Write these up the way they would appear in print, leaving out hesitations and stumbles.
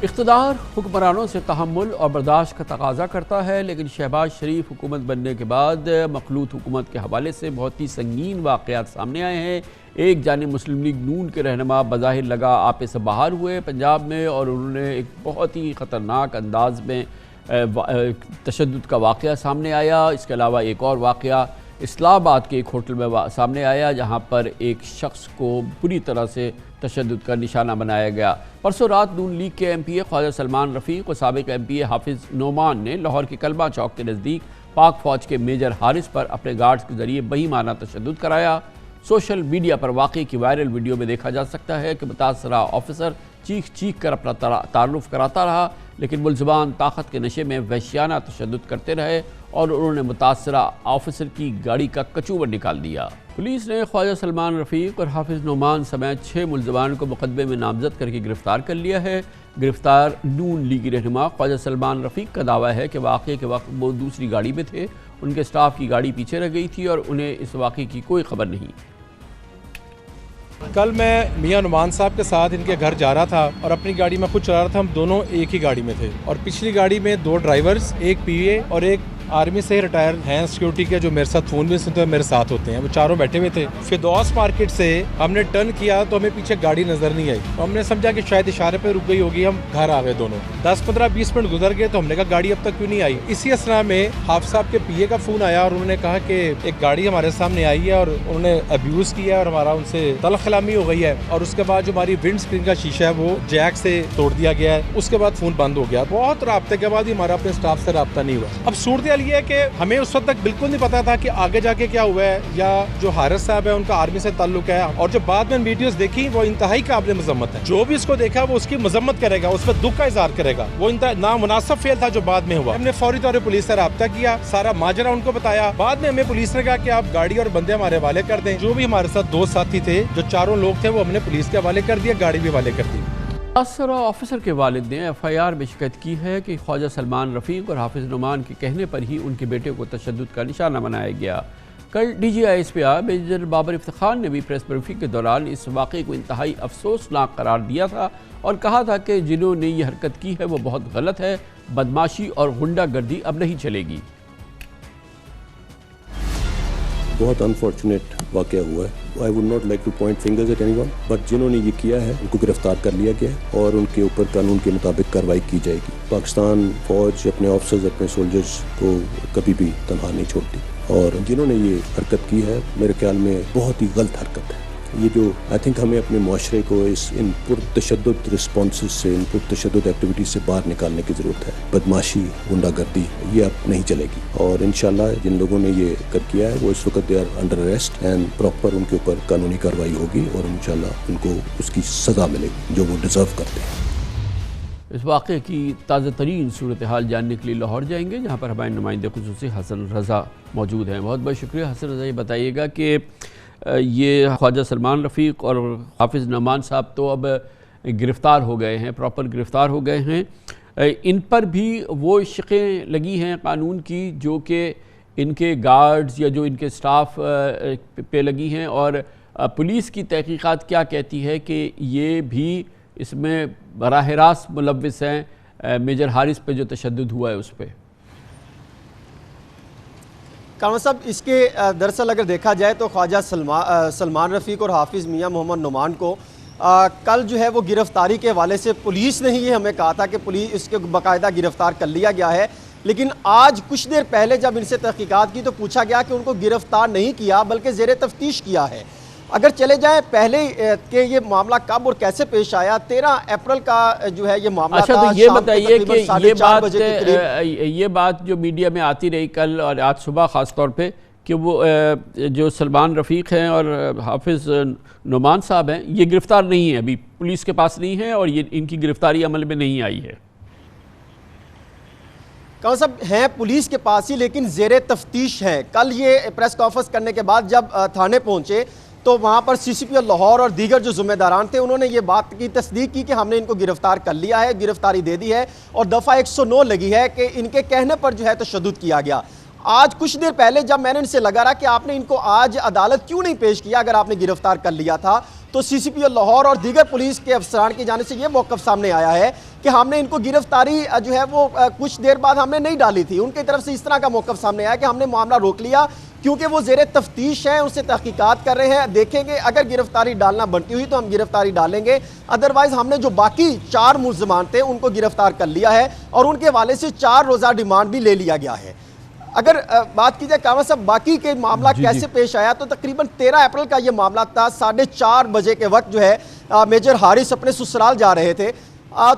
اقتدار حکمرانوں سے تحمل اور برداشت کا تقاضا کرتا ہے، لیکن شہباز شریف حکومت بننے کے بعد مخلوط حکومت کے حوالے سے بہت ہی سنگین واقعات سامنے آئے ہیں۔ ایک جانب مسلم لیگ نون کے رہنما بظاہر لگا آپے سے باہر ہوئے پنجاب میں، اور انہوں نے ایک بہت ہی خطرناک انداز میں تشدد کا واقعہ سامنے آیا۔ اس کے علاوہ ایک اور واقعہ اسلام آباد کے ایک ہوٹل میں سامنے آیا، جہاں پر ایک شخص کو بری طرح سے تشدد کا نشانہ بنایا گیا۔ پرسوں رات نون لیگ کے ایم پی اے خواجہ سلمان رفیق اور سابق ایم پی اے حافظ نعمان نے لاہور کے کلبہ چوک کے نزدیک پاک فوج کے میجر حارث پر اپنے گارڈز کے ذریعے بہیمانہ تشدد کرایا۔ سوشل میڈیا پر واقعے کی وائرل ویڈیو میں دیکھا جا سکتا ہے کہ متاثرہ آفیسر چیخ چیخ کر اپنا تعارف کراتا رہا، لیکن ملزمان طاقت کے نشے میں وحشیانہ تشدد کرتے رہے اور انہوں نے متاثرہ آفیسر کی گاڑی کا کچوبر نکال دیا۔ پولیس نے خواجہ سلمان رفیق اور حافظ نعمان سمیت 6 ملزمان کو مقدمے میں نامزد کر کے گرفتار کر لیا ہے۔ گرفتار نون لیگی رہنما خواجہ سلمان رفیق کا دعویٰ ہے کہ واقعے کے وقت وہ دوسری گاڑی میں تھے، ان کے سٹاف کی گاڑی پیچھے رہ گئی تھی اور انہیں اس واقعے کی کوئی خبر نہیں۔ کل میں میاں نعمان صاحب کے ساتھ ان کے گھر جا رہا تھا اور اپنی گاڑی میں خود چلا رہا تھا۔ ہم دونوں ایک ہی گاڑی میں تھے اور پچھلی گاڑی میں 2 ڈرائیورز، ایک پی اے اور ایک آرمی سے ریٹائر ہیں سیکیورٹی کے، جو میرے ساتھ فون بھی سنتے ہیں، میرے ساتھ ہوتے ہیں۔ وہ چاروں بیٹھے ہوئے تھے۔ فردوس مارکیٹ سے ہم نے ٹرن کیا تو ہمیں پیچھے گاڑی نظر نہیں آئی، تو ہم نے سمجھا کہ شاید اشارے پہ رک گئی ہوگی۔ ہم گھر آ گئے دونوں۔ 10-15-20 منٹ گزر گئے تو ہم نے کہا گاڑی اب تک کیوں نہیں آئی۔ اسی اسنا میں حافظ صاحب کے پی اے کا فون آیا اور انہوں نے کہا کہ ایک گاڑی ہمارے سامنے آئی ہے اور انہوں نے ابیوز کیا ہے اور ہمارا ان سے تلخ کلامی ہو گئی ہے، اور اس کے بعد جو ہماری ونڈ اسکرین کا شیشہ ہے وہ جیک سے توڑ دیا گیا ہے۔ اس کے بعد فون بند ہو گیا۔ بہت رابطے کے بعد ہی ہمارا اپنے اسٹاف سے رابطہ نہیں ہوا۔ اب صورتحال یہ ہے کہ ہمیں اس وقت تک بالکل نہیں پتا تھا کہ آگے جا کے کیا ہوا ہے، یا جو حارث صاحب ہے ان کا آرمی سے تعلق ہے، اور جو بعد میں ویڈیوز دیکھی وہ انتہائی قابل مذمت ہے۔ جو بھی اس کو دیکھا وہ اس کی مذمت کرے گا، اس پہ دکھ کا اظہار کرے گا۔ وہ نامناسب فعل تھا جو بعد میں ہوا۔ ہم نے فوری طور پر پولیس سے رابطہ کیا، سارا ماجرا ان کو بتایا۔ بعد میں ہمیں پولیس نے کہا کہ آپ گاڑی اور بندے ہمارے حوالے کر دیں۔ جو بھی ہمارے ساتھ 2 ساتھی تھے، جو 4 لوگ تھے، وہ ہم نے پولیس کے حوالے کر دیا، گاڑی بھی حوالے کر دی۔ متاثرہ آفیسر کے والد نے ایف آئی آر میں شکایت کی ہے کہ خواجہ سلمان رفیق اور حافظ نعمان کے کہنے پر ہی ان کے بیٹے کو تشدد کا نشانہ بنایا گیا۔ کل D G I S P R major Babar Iftikhar نے بھی پریس بریفنگ کے دوران اس واقعے کو انتہائی افسوسناک قرار دیا تھا اور کہا تھا کہ جنہوں نے یہ حرکت کی ہے وہ بہت غلط ہے، بدماشی اور غنڈہ گردی اب نہیں چلے گی۔ بہت انفارچونیٹ واقعہ ہوا ہے۔ I would not like to point fingers at anyone, but جنہوں نے یہ کیا ہے ان کو گرفتار کر لیا گیا ہے اور ان کے اوپر قانون کے مطابق کارروائی کی جائے گی۔ پاکستان فوج اپنے آفیسرز، اپنے سولجرز کو کبھی بھی تنہا نہیں چھوڑتی، اور جنہوں نے یہ حرکت کی ہے میرے خیال میں بہت ہی غلط حرکت ہے۔ یہ جو ہمیں اپنے معاشرے کو ان پرتشدد رسپانسز سے، ان پرتشدد ایکٹیویٹیز سے باہر نکالنے کی ضرورت ہے۔ بدماشی، غنڈہ گردی یہ اب نہیں چلے گی، اور انشاءاللہ جن لوگوں نے یہ کیا ہے وہ اس وقت they are under arrest and proper ان کے اوپر قانونی کارروائی ہوگی، اور انشاءاللہ ان کو اس کی سزا ملے گی جو وہ ڈیزرو کرتے ہیں۔ اس واقعے کی تازہ ترین صورتحال جاننے کے لیے لاہور جائیں گے، جہاں پر ہمارے نمائندے خصوصی حسن رضا موجود ہیں۔ بہت بہت شکریہ حسن رضا۔ یہ بتائیے گا کہ یہ خواجہ سلمان رفیق اور حافظ نعمان صاحب تو اب گرفتار ہو گئے ہیں، پراپر گرفتار ہو گئے ہیں، ان پر بھی وہ شقیں لگی ہیں قانون کی جو کہ ان کے گارڈز یا جو ان کے سٹاف پہ لگی ہیں، اور پولیس کی تحقیقات کیا کہتی ہے کہ یہ بھی اس میں براہ راست ملوث ہیں میجر حارث پہ جو تشدد ہوا ہے اس پہ؟ کامران صاحب، اس کے دراصل اگر دیکھا جائے تو خواجہ سلمان رفیق اور حافظ میاں محمد نعمان کو کل جو ہے وہ گرفتاری کے حوالے سے پولیس نے ہی یہ ہمیں کہا تھا کہ پولیس اس کے باقاعدہ گرفتار کر لیا گیا ہے، لیکن آج کچھ دیر پہلے جب ان سے تحقیقات کی تو پوچھا گیا کہ ان کو گرفتار نہیں کیا بلکہ زیر تفتیش کیا ہے۔ اگر چلے جائیں پہلے کہ یہ معاملہ کب اور کیسے پیش آیا، 13 اپریل کا جو ہے یہ معاملہ تھا۔ تو یہ بتائیے کہ یہ بات جو میڈیا میں آتی رہی کل اور آج صبح خاص طور پہ، کہ وہ جو سلمان رفیق ہیں اور حافظ نعمان صاحب ہیں یہ گرفتار نہیں ہیں، ابھی پولیس کے پاس نہیں ہے اور یہ ان کی گرفتاری عمل میں نہیں آئی ہے۔ کون صاحب ہیں پولیس کے پاس ہی لیکن زیر تفتیش ہیں۔ کل یہ پریس کانفرنس کرنے کے بعد جب تھانے پہنچے تو وہاں پر سی سی پی لاہور اور دیگر جو ذمہ داران تھے انہوں نے یہ بات کی تصدیق کی کہ ہم نے ان کو گرفتار کر لیا ہے، گرفتاری دے دی ہے، اور دفعہ 109 لگی ہے کہ ان کے کہنے پر جو ہے تشدد کیا گیا۔ آج کچھ دیر پہلے جب میں نے ان سے لگا رہا کہ آپ نے ان کو آج عدالت کیوں نہیں پیش کیا اگر آپ نے گرفتار کر لیا تھا، تو سی سی پی لاہور اور دیگر پولیس کے افسران کی جانب سے یہ موقف سامنے آیا ہے کہ ہم نے ان کو گرفتاری جو ہے وہ کچھ دیر بعد ہم نے نہیں ڈالی تھی. ان کی طرف سے اس طرح کا موقف سامنے آیا کہ ہم نے معاملہ روک لیا کیونکہ وہ زیر تفتیش ہیں, ان سے تحقیقات کر رہے ہیں, دیکھیں گے اگر گرفتاری ڈالنا بنتی ہوئی تو ہم گرفتاری ڈالیں گے, ادروائز ہم نے جو باقی 4 ملزمان تھے ان کو گرفتار کر لیا ہے اور ان کے حوالے سے 4 روزہ ریمانڈ بھی لے لیا گیا ہے. اگر بات کی جائے کامران صاحب باقی کے معاملہ کیسے پیش آیا, تو تقریباً 13 اپریل کا یہ معاملہ تھا. 4:30 بجے کے وقت جو ہے میجر حارث اپنے سسرال جا رہے تھے.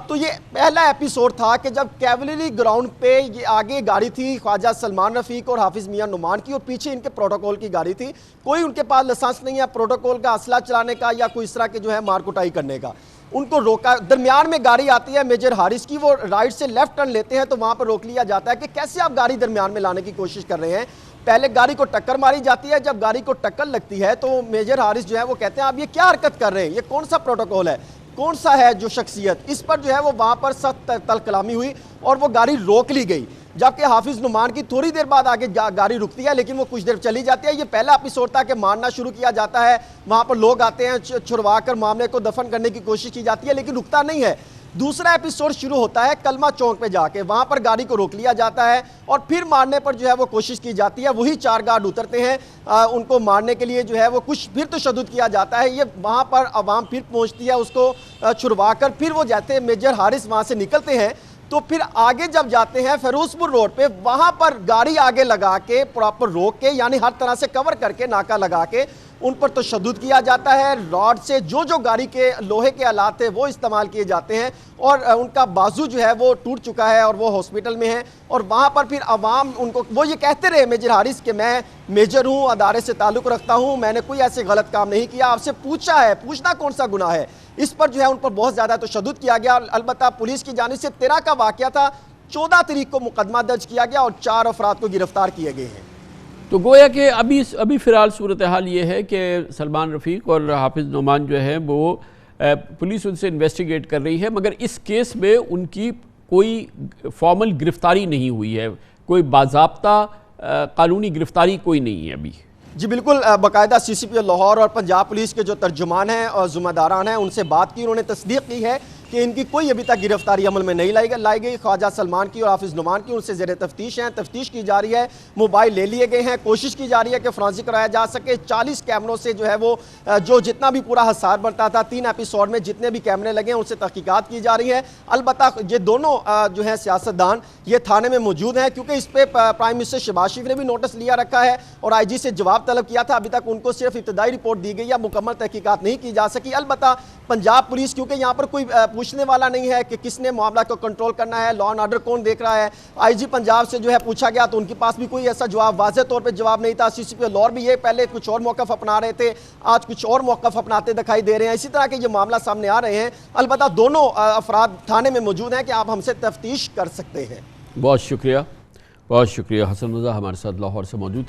تو یہ پہلا ایپیسوڈ تھا کہ جب کیولری گراؤنڈ پہ یہ آگے گاڑی تھی خواجہ سلمان رفیق اور حافظ میاں نعمان کی, اور پیچھے ان کے پروٹوکول کی گاڑی تھی. کوئی ان کے پاس لائسنس نہیں ہے پروٹوکول کا اسلحہ چلانے کا یا کوئی اس طرح کے جو ہے مار کٹائی کرنے کا. ان کو روکا, درمیان میں گاڑی آتی ہے میجر حارث کی, وہ رائٹ سے لیفٹ ٹرن لیتے ہیں تو وہاں پر روک لیا جاتا ہے کہ کیسے آپ گاڑی درمیان میں لانے کی کوشش کر رہے ہیں. پہلے گاڑی کو ٹکر ماری جاتی ہے, جب گاڑی کو ٹکر لگتی ہے تو میجر حارث جو ہے وہ کہتے ہیں آپ یہ کیا حرکت کر رہے ہیں, یہ کون سا پروٹوکول ہے, کون سا ہے جو شخصیت. اس پر جو ہے وہ وہاں پر سخت تل کلامی ہوئی اور وہ گاڑی روک لی گئی, جبکہ حافظ نعمان کی تھوڑی دیر بعد آگے گاڑی رکتی ہے لیکن وہ کچھ دیر چلی جاتی ہے. یہ پہلا ایپیسوڈ تھا کہ مارنا شروع کیا جاتا ہے, وہاں پر لوگ آتے ہیں, چھڑوا کر معاملے کو دفن کرنے کی کوشش کی جاتی ہے لیکن رکتا نہیں ہے. دوسرا ایپیسوڈ شروع ہوتا ہے کلمہ چوک پہ جا کے, وہاں پر گاڑی کو روک لیا جاتا ہے اور پھر مارنے پر جو ہے وہ کوشش کی جاتی ہے. وہی 4 گارڈ اترتے ہیں ان کو مارنے کے لیے, جو ہے وہ کچھ پھر تشدد کیا جاتا ہے. یہ وہاں پر عوام پھر پہنچتی ہے اس کو چھڑوا کر, پھر وہ جاتے ہیں میجر حارث وہاں سے نکلتے ہیں تو پھر آگے جب جاتے ہیں فیروز پور روڈ پہ, وہاں پر گاڑی آگے لگا کے پراپر روک کے, یعنی ہر طرح سے کور کر کے ناکا لگا کے ان پر تشدد کیا جاتا ہے. راڈ سے جو گاڑی کے لوہے کے آلات تھے وہ استعمال کیے جاتے ہیں اور ان کا بازو جو ہے وہ ٹوٹ چکا ہے اور وہ ہاسپٹل میں ہے. اور وہاں پر پھر عوام ان کو, وہ یہ کہتے رہے میجر حارث کہ میں میجر ہوں, ادارے سے تعلق رکھتا ہوں, میں نے کوئی ایسے غلط کام نہیں کیا, آپ سے پوچھا ہے, پوچھنا کون سا گناہ ہے. اس پر جو ہے ان پر بہت زیادہ تشدد کیا گیا. البتہ پولیس کی جانب سے 13 کا واقعہ تھا, 14 تاریخ کو مقدمہ درج کیا گیا اور 4 افراد کو گرفتار کیے گئے ہیں. تو گویا کہ ابھی فی الحال صورتحال یہ ہے کہ سلمان رفیق اور حافظ نعمان جو ہے وہ پولیس ان سے انویسٹیگیٹ کر رہی ہے, مگر اس کیس میں ان کی کوئی فارمل گرفتاری نہیں ہوئی ہے, کوئی باضابطہ قانونی گرفتاری کوئی نہیں ہے ابھی. جی بالکل, باقاعدہ CCP لاہور اور پنجاب پولیس کے جو ترجمان ہیں اور ذمہ داران ہیں ان سے بات کی, انہوں نے تصدیق کی ہے کہ ان کی کوئی ابھی تک گرفتاری عمل میں نہیں لائی گئی. خواجہ سلمان کی اور حافظ نعمان کی ان سے زیر تفتیش ہیں, تفتیش کی جا رہی ہے, موبائل لے لیے گئے ہیں, کوشش کی جا رہی ہے کہ فرانزک کرایا جا سکے. 40 کیمروں سے جو ہے وہ جو جتنا بھی پورا حسار بنتا تھا 3 ایپیسوڈ میں جتنے بھی کیمرے لگے ہیں ان سے تحقیقات کی جا رہی ہے. البتہ یہ دونوں جو ہیں سیاستدان یہ تھانے میں موجود ہیں کیونکہ اس پہ پرائم منسٹر شہباز شریف نے بھی نوٹس لیا رکھا ہے اور IG سے جواب طلب کیا تھا. ابھی تک ان کو صرف ابتدائی رپورٹ دی گئی یا مکمل تحقیقات نہیں کی جا سکی. البتہ پنجاب پولیس کیونکہ یہاں پر کوئی پوچھنے والا نہیں ہے کہ کس نے معاملہ کو کنٹرول کرنا ہے, لا اینڈ آرڈر کون دیکھ رہا ہے, IG پنجاب سے جو ہے پوچھا گیا تو ان کے پاس بھی کوئی ایسا جواب, واضح طور پہ جواب نہیں تھا. CCP لاہور بھی یہ پہلے کچھ اور موقف اپنا رہے تھے, آج کچھ اور موقف اپناتے دکھائی دے رہے ہیں. اسی طرح کے یہ معاملہ سامنے آ رہے ہیں. البتہ دونوں افراد تھانے میں موجود ہیں کہ آپ ہم سے تفتیش کر سکتے ہیں. بہت شکریہ حسن رضا ہمارے ساتھ لاہور سے موجود تھے.